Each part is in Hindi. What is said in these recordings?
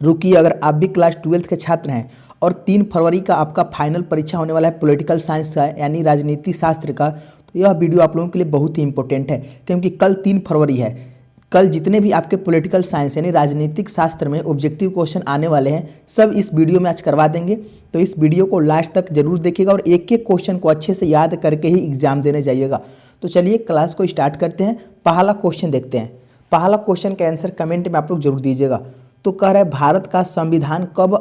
रुकिए, अगर आप भी क्लास 12th के छात्र हैं और 3 फरवरी का आपका फाइनल परीक्षा होने वाला है पॉलिटिकल साइंस का यानी राजनीति शास्त्र का, तो यह वीडियो आप लोगों के लिए बहुत ही इंपॉर्टेंट है क्योंकि कल 3 फरवरी है। कल जितने भी आपके पॉलिटिकल साइंस यानी राजनीतिक शास्त्र में ऑब्जेक्टिव क्वेश्चन आने वाले हैं सब इस वीडियो में आज करवा देंगे। तो इस वीडियो को लास्ट तक जरूर देखिएगा और एक एक क्वेश्चन को अच्छे से याद करके ही एग्जाम देने जाइएगा। तो चलिए क्लास को स्टार्ट करते हैं। पहला क्वेश्चन देखते हैं। पहला क्वेश्चन का आंसर कमेंट में आप लोग जरूर दीजिएगा। तो कह रहा है भारत का संविधान कब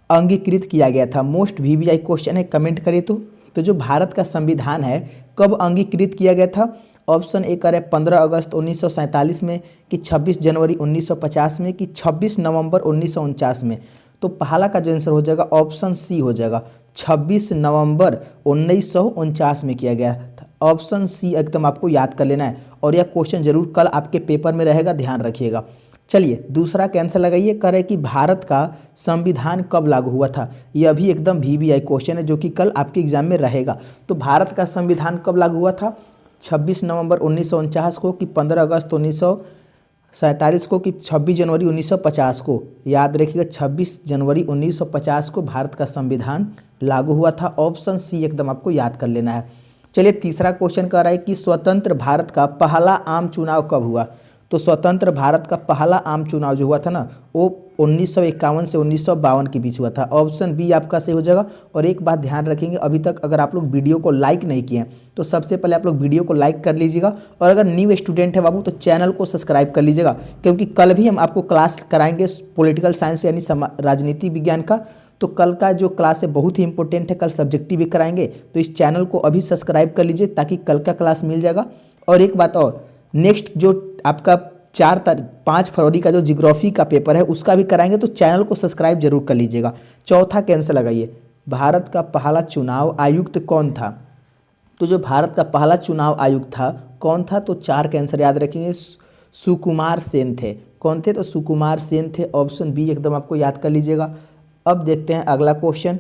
अंगीकृत किया गया था। मोस्ट वीवीआई क्वेश्चन है, कमेंट करिए। तो जो भारत का संविधान है कब अंगीकृत किया गया था। ऑप्शन ए कह रहे 15 अगस्त 1947 में कि 26 जनवरी 1950 में कि 26 नवंबर 1949 में। तो पहला का जो आंसर हो जाएगा ऑप्शन सी हो जाएगा, 26 नवंबर 1949 में किया गया था। ऑप्शन सी एकदम आपको याद कर लेना है और यह क्वेश्चन जरूर कल आपके पेपर में रहेगा, ध्यान रखिएगा। चलिए दूसरा का आंसर लगाइए। कह रहे कि भारत का संविधान कब लागू हुआ था। यह भी एकदम वीवीआई क्वेश्चन है जो कि कल आपके एग्जाम में रहेगा। तो भारत का संविधान कब लागू हुआ था, 26 नवंबर 1949 को कि 15 अगस्त 1947 को कि 26 जनवरी 1950 को। याद रखिएगा 26 जनवरी 1950 को भारत का संविधान लागू हुआ था। ऑप्शन सी एकदम आपको याद कर लेना है। चलिए तीसरा क्वेश्चन कह रहा है कि स्वतंत्र भारत का पहला आम चुनाव कब हुआ। तो स्वतंत्र भारत का पहला आम चुनाव जो हुआ था ना वो 1951 से 1952 के बीच हुआ था। ऑप्शन बी आपका सही हो जाएगा। और एक बात ध्यान रखेंगे, अभी तक अगर आप लोग वीडियो को लाइक नहीं किए हैं तो सबसे पहले आप लोग वीडियो को लाइक कर लीजिएगा और अगर न्यू स्टूडेंट है बाबू तो चैनल को सब्सक्राइब कर लीजिएगा क्योंकि कल भी हम आपको क्लास कराएंगे पॉलिटिकल साइंस यानी राजनीति विज्ञान का। तो कल का जो क्लास है बहुत ही इंपॉर्टेंट है, कल सब्जेक्टिव भी कराएंगे। तो इस चैनल को अभी सब्सक्राइब कर लीजिए ताकि कल का क्लास मिल जाएगा। और एक बात और, नेक्स्ट जो आपका 5 फरवरी का जो जियोग्राफी का पेपर है उसका भी कराएंगे, तो चैनल को सब्सक्राइब जरूर कर लीजिएगा। चौथा कैंसर लगाइए, भारत का पहला चुनाव आयुक्त कौन था। तो जो भारत का पहला चुनाव आयुक्त था कौन था, तो 4 कैंसर याद रखेंगे, सुकुमार सेन थे। कौन थे, तो सुकुमार सेन थे। ऑप्शन बी एकदम आपको याद कर लीजिएगा। अब देखते हैं अगला क्वेश्चन,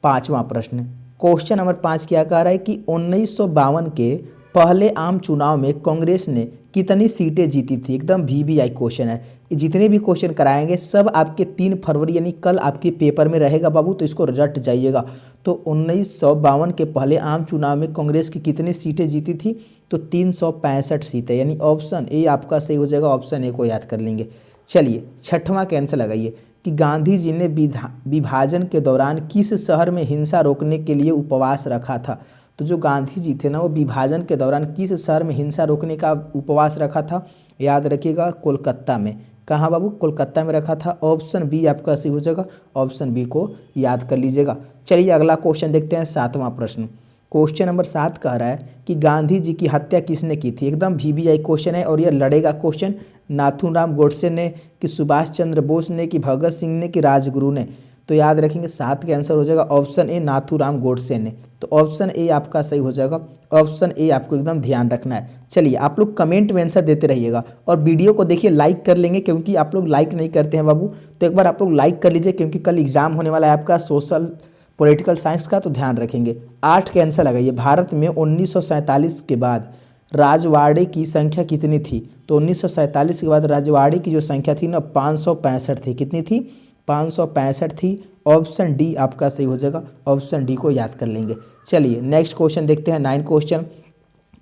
5वां प्रश्न। क्वेश्चन नंबर 5 क्या कह रहा है कि 1952 के पहले आम चुनाव में कांग्रेस ने कितनी सीटें जीती थी। एकदम वीवीआई क्वेश्चन है। ये जितने भी क्वेश्चन कराएंगे सब आपके 3 फरवरी यानी कल आपके पेपर में रहेगा बाबू, तो इसको रट जाइएगा। तो 1952 के पहले आम चुनाव में कांग्रेस की कितनी सीटें जीती थी, तो 365 सीटें, यानी ऑप्शन ए आपका सही हो जाएगा। ऑप्शन ए को याद कर लेंगे। चलिए 6वां का आंसर लगाइए कि गांधी जी ने विभाजन के दौरान किस शहर में हिंसा रोकने के लिए उपवास रखा था। तो जो गांधी जी थे ना वो विभाजन के दौरान किस शहर में हिंसा रोकने का उपवास रखा था। याद रखिएगा कोलकाता में। कहाँ बाबू, कोलकाता में रखा था। ऑप्शन बी आपका सही हो जाएगा। ऑप्शन बी को याद कर लीजिएगा। चलिए अगला क्वेश्चन देखते हैं, 7वां प्रश्न। क्वेश्चन नंबर 7 कह रहा है कि गांधी जी की हत्या किसने की थी। एकदम वीवीआई क्वेश्चन है और यह लड़ेगा क्वेश्चन। नाथूराम गोडसे ने कि सुभाष चंद्र बोस ने कि भगत सिंह ने कि राजगुरु ने। तो याद रखेंगे 7 का आंसर हो जाएगा ऑप्शन ए, नाथूराम गोडसे ने। तो ऑप्शन ए आपका सही हो जाएगा। ऑप्शन ए आपको एकदम ध्यान रखना है। चलिए आप लोग कमेंट में आंसर देते रहिएगा और वीडियो को देखिए लाइक कर लेंगे क्योंकि आप लोग लाइक नहीं करते हैं बाबू। तो एक बार आप लोग लाइक कर लीजिए क्योंकि कल एग्जाम होने वाला है आपका सोशल पॉलिटिकल साइंस का, तो ध्यान रखेंगे। 8 का आंसर लगाइए, भारत में 1947 के बाद राजवाड़े की संख्या कितनी थी। तो 1947 के बाद राजवाड़े की जो संख्या थी ना 565 थी। कितनी थी, 565 थी। ऑप्शन डी आपका सही हो जाएगा। ऑप्शन डी को याद कर लेंगे। चलिए नेक्स्ट क्वेश्चन देखते हैं, 9 क्वेश्चन।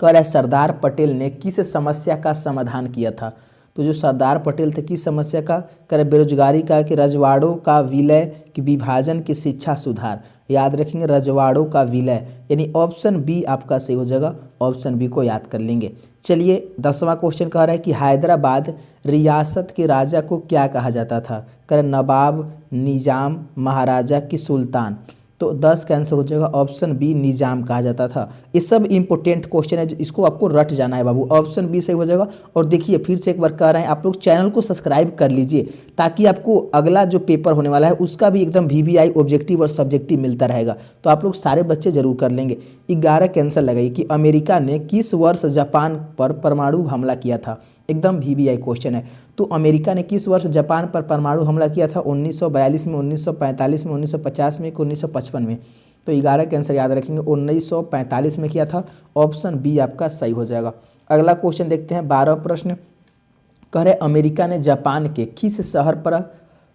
कह रहा है सरदार पटेल ने किस समस्या का समाधान किया था। तो जो सरदार पटेल थे किस समस्या का, कह रहे बेरोजगारी का, कि रजवाड़ों का विलय, कि विभाजन, की शिक्षा सुधार। याद रखेंगे रजवाड़ों का विलय, यानी ऑप्शन बी आपका सही हो जाएगा। ऑप्शन बी को याद कर लेंगे। चलिए 10वां क्वेश्चन कह रहा है कि हैदराबाद रियासत के राजा को क्या कहा जाता था। कह रहे नवाब, निजाम, महाराजा की सुल्तान। तो 10 का आंसर हो जाएगा ऑप्शन बी, निजाम कहा जाता था। ये सब इंपॉर्टेंट क्वेश्चन है, इसको आपको रट जाना है बाबू। ऑप्शन बी सही हो जाएगा। और देखिए फिर से एक बार कह रहे हैं, आप लोग चैनल को सब्सक्राइब कर लीजिए ताकि आपको अगला जो पेपर होने वाला है उसका भी एकदम वीवीआई ऑब्जेक्टिव और सब्जेक्टिव मिलता रहेगा। तो आप लोग सारे बच्चे जरूर कर लेंगे। 11 का आंसर लगाइए कि अमेरिका ने किस वर्ष जापान पर परमाणु हमला किया था। एकदम वीवीआई क्वेश्चन है। तो अमेरिका ने किस वर्ष जापान पर परमाणु हमला किया था, 1942 में, 1945 में, 1950 में, 1955 में। तो 11 का आंसर याद रखेंगे 1945 में किया था। ऑप्शन बी आपका सही हो जाएगा। अगला क्वेश्चन देखते हैं, 12 प्रश्न। कह रहे अमेरिका ने जापान के किस शहर पर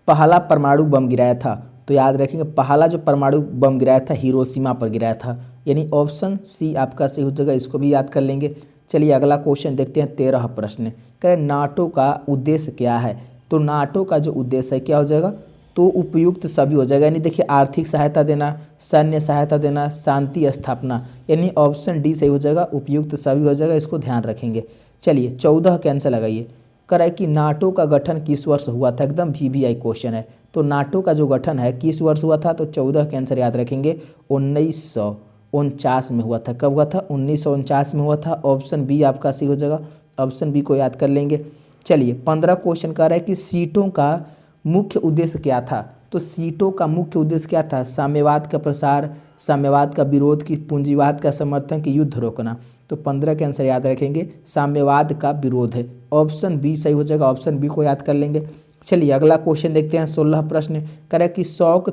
पहला परमाणु बम गिराया था? तो याद रखेंगे पहला जो परमाणु बम गिराया था हिरोशिमा पर गिराया था, यानी ऑप्शन सी आपका सही हो जाएगा। इसको भी याद कर लेंगे। चलिए अगला क्वेश्चन देखते हैं, 13 प्रश्न। कह रहे नाटो का उद्देश्य क्या है? तो नाटो का जो उद्देश्य है क्या हो जाएगा? तो उपयुक्त सभी हो जाएगा, यानी देखिए आर्थिक सहायता देना, सैन्य सहायता देना, शांति स्थापना, यानी ऑप्शन डी सही हो जाएगा, उपयुक्त सभी हो जाएगा। इसको ध्यान रखेंगे। चलिए 14 का आंसर लगाइए। कर है कि नाटो का गठन किस वर्ष हुआ था? एकदम VVI क्वेश्चन है। तो नाटो का जो गठन है किस वर्ष हुआ था? तो 14 का आंसर याद रखेंगे 1949 में हुआ था। कब हुआ था? 1949 में हुआ था। ऑप्शन बी आपका सही हो जाएगा, ऑप्शन बी को याद कर लेंगे। चलिए 15 क्वेश्चन कह रहा है कि सीटों का मुख्य उद्देश्य क्या था? तो सीटों का मुख्य उद्देश्य क्या था? साम्यवाद का प्रसार, साम्यवाद का विरोध, की पूंजीवाद का समर्थन, की युद्ध रोकना। तो 15 के आंसर याद रखेंगे साम्यवाद का विरोध है। ऑप्शन बी सही हो जाएगा, ऑप्शन बी को याद कर लेंगे। चलिए अगला क्वेश्चन देखते हैं, 16 प्रश्न। कह रहा है कि शॉक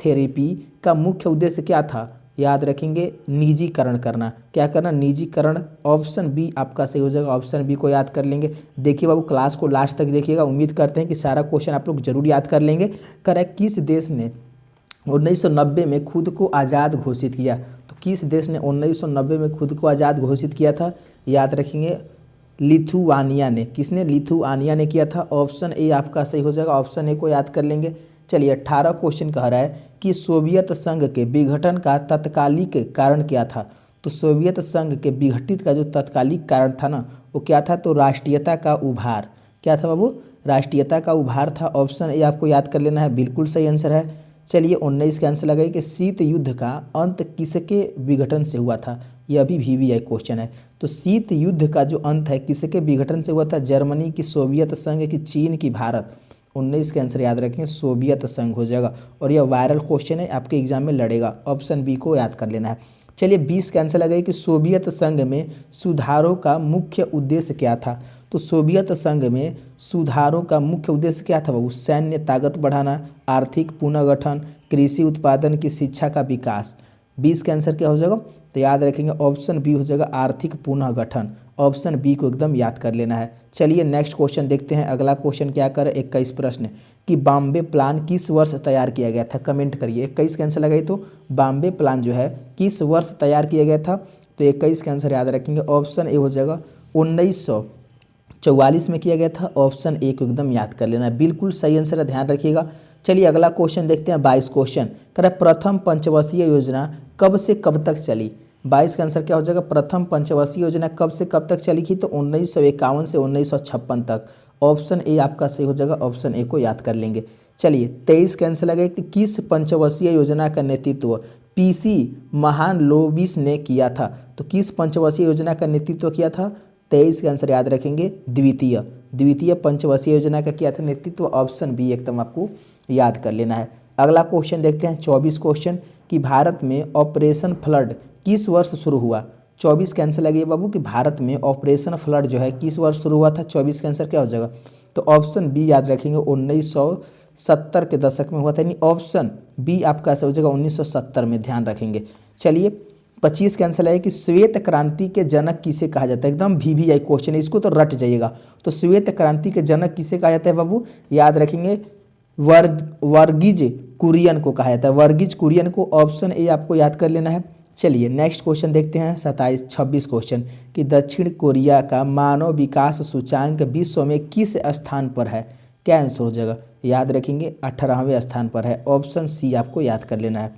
थेरेपी का मुख्य उद्देश्य क्या था? याद रखेंगे निजीकरण करना। क्या करना? निजीकरण। ऑप्शन बी आपका सही हो जाएगा, ऑप्शन बी को याद कर लेंगे। देखिए बाबू क्लास को लास्ट तक देखिएगा, उम्मीद करते हैं कि सारा क्वेश्चन आप लोग जरूर याद कर लेंगे। कह रहा है किस देश ने 1990 में खुद को आज़ाद घोषित किया? तो किस देश ने 1990 में खुद को आज़ाद घोषित किया था? याद रखेंगे लिथुआनिया ने। किसने? लिथुआनिया ने किया था। ऑप्शन ए आपका सही हो जाएगा, ऑप्शन ए को याद कर लेंगे। चलिए 18 क्वेश्चन कह रहा है कि सोवियत संघ के विघटन का तत्कालिक कारण क्या था? तो सोवियत संघ के विघटित का जो तत्कालिक कारण था ना, वो क्या था? तो राष्ट्रीयता का उभार। क्या था बाबू? राष्ट्रीयता का उभार था। ऑप्शन ए आपको याद कर लेना है, बिल्कुल सही आंसर है। चलिए 19 का आंसर लगाइए कि शीत युद्ध का अंत किसके विघटन से हुआ था? यह भी VVI क्वेश्चन है। तो शीत युद्ध का जो अंत है किसके विघटन से हुआ था? जर्मनी की, सोवियत संघ की, चीन की, भारत। 19 का आंसर याद रखें सोवियत संघ हो जाएगा। और यह वायरल क्वेश्चन है, आपके एग्जाम में लड़ेगा। ऑप्शन बी को याद कर लेना है। चलिए 20 का आंसर लगाइए कि सोवियत संघ में सुधारों का मुख्य उद्देश्य क्या था? तो सोवियत संघ में सुधारों का मुख्य उद्देश्य क्या था बाबू? सैन्य ताकत बढ़ाना, आर्थिक पुनर्गठन, कृषि उत्पादन की, शिक्षा का विकास। 20 का आंसर क्या हो जाएगा? तो याद रखेंगे ऑप्शन बी हो जाएगा, आर्थिक पुनर्गठन। ऑप्शन बी को एकदम याद कर लेना है। चलिए नेक्स्ट क्वेश्चन देखते हैं। अगला क्वेश्चन क्या कर 21 प्रश्न कि बॉम्बे प्लान किस वर्ष तैयार किया गया था? कमेंट करिए। 21 का आंसर लगाइए। तो बॉम्बे प्लान जो है किस वर्ष तैयार किया गया था? तो 21 का आंसर याद रखेंगे, ऑप्शन ए हो जाएगा 1944 में किया गया था। ऑप्शन ए को एकदम याद कर लेना है, बिल्कुल सही आंसर है, ध्यान रखिएगा। चलिए अगला क्वेश्चन देखते हैं, 22 क्वेश्चन कह रहा है प्रथम पंचवर्षीय योजना कब से कब तक चली? 22 का आंसर क्या हो जाएगा? प्रथम पंचवर्षीय योजना कब से कब तक चली थी? तो 1951 से 1956 तक। ऑप्शन ए आपका सही हो जाएगा, ऑप्शन ए को याद कर लेंगे। चलिए 23 का आंसर लगेगा कि किस पंचवर्षीय योजना का नेतृत्व PC महालनोबिस ने किया था? तो किस पंचवर्षीय योजना का नेतृत्व किया था? 23 का आंसर याद रखेंगे द्वितीय पंचवर्षीय योजना का किया था नेतृत्व। ऑप्शन बी एकदम आपको याद कर लेना है। अगला क्वेश्चन देखते हैं, 24 क्वेश्चन कि भारत में ऑपरेशन फ्लड किस वर्ष शुरू हुआ? 24 का आंसर लगे बाबू कि भारत में ऑपरेशन फ्लड जो है किस वर्ष शुरू हुआ था? 24 का आंसर क्या हो जाएगा? तो ऑप्शन बी याद रखेंगे 1970 के दशक में हुआ था, यानी ऑप्शन बी आपका हो जाएगा 1970 में, ध्यान रखेंगे। चलिए 25 का आंसर है कि श्वेत क्रांति के जनक किसे कहा जाता है? एकदम VVI क्वेश्चन है, इसको तो रट जाइएगा। तो श्वेत क्रांति के जनक किसे कहा जाता है बाबू? याद रखेंगे वर्गीज कुरियन को कहा जाता है, वर्गीज कुरियन को। ऑप्शन ए आपको याद कर लेना है। चलिए नेक्स्ट क्वेश्चन देखते हैं, 26 क्वेश्चन कि दक्षिण कोरिया का मानव विकास सूचांक विश्व में किस स्थान पर है? क्या आंसर हो जाएगा? याद रखेंगे 18वें स्थान पर है। ऑप्शन सी आपको याद कर लेना है।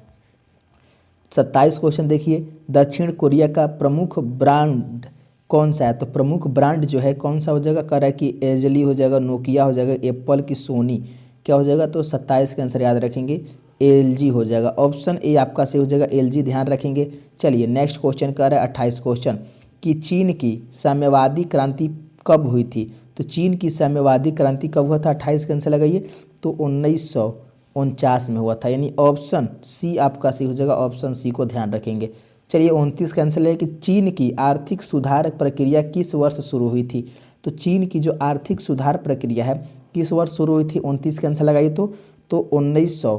27 क्वेश्चन देखिए, दक्षिण कोरिया का प्रमुख ब्रांड कौन सा है? तो प्रमुख ब्रांड जो है कौन सा हो जाएगा? कह रहा है कि एजली हो जाएगा, नोकिया हो जाएगा, एप्पल की, सोनी। क्या हो जाएगा? तो 27 का आंसर याद रखेंगे LG हो जाएगा। ऑप्शन ए आपका सही हो जाएगा, LG, ध्यान रखेंगे। चलिए नेक्स्ट क्वेश्चन कर रहा है 28 क्वेश्चन कि चीन की साम्यवादी क्रांति कब हुई थी? तो चीन की साम्यवादी क्रांति कब हुआ था? 28 का आंसर लगाइए। तो 1949 में हुआ था, यानी ऑप्शन सी आपका सही हो जाएगा, ऑप्शन सी को ध्यान रखेंगे। चलिए 29 का आंसर है कि चीन की आर्थिक सुधार प्रक्रिया किस वर्ष शुरू हुई थी? तो चीन की जो आर्थिक सुधार प्रक्रिया है किस वर्ष शुरू हुई थी? 29 का आंसर लगाइए। तो 1900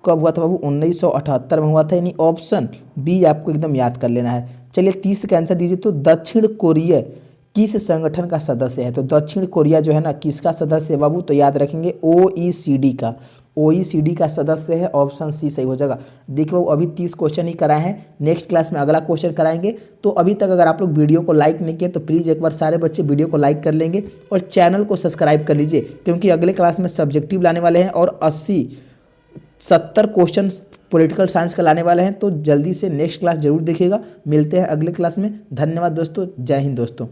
कब हुआ था बाबू? 1978 में हुआ था, यानी ऑप्शन बी आपको एकदम याद कर लेना है। चलिए 30 का आंसर दीजिए। तो दक्षिण कोरिया किस संगठन का सदस्य है? तो दक्षिण कोरिया जो है ना किसका सदस्य है बाबू? तो याद रखेंगे OECD का, OECD का सदस्य है। ऑप्शन सी सही हो जाएगा। देखिए बाबू अभी 30 क्वेश्चन ही कराए हैं, नेक्स्ट क्लास में अगला क्वेश्चन कराएंगे। तो अभी तक अगर आप लोग वीडियो को लाइक नहीं किए तो प्लीज़ एक बार सारे बच्चे वीडियो को लाइक कर लेंगे और चैनल को सब्सक्राइब कर लीजिए, क्योंकि अगले क्लास में सब्जेक्टिव लाने वाले हैं और 70 क्वेश्चन पॉलिटिकल साइंस का लाने वाले हैं। तो जल्दी से नेक्स्ट क्लास जरूर देखिएगा। मिलते हैं अगले क्लास में। धन्यवाद दोस्तों, जय हिंद दोस्तों।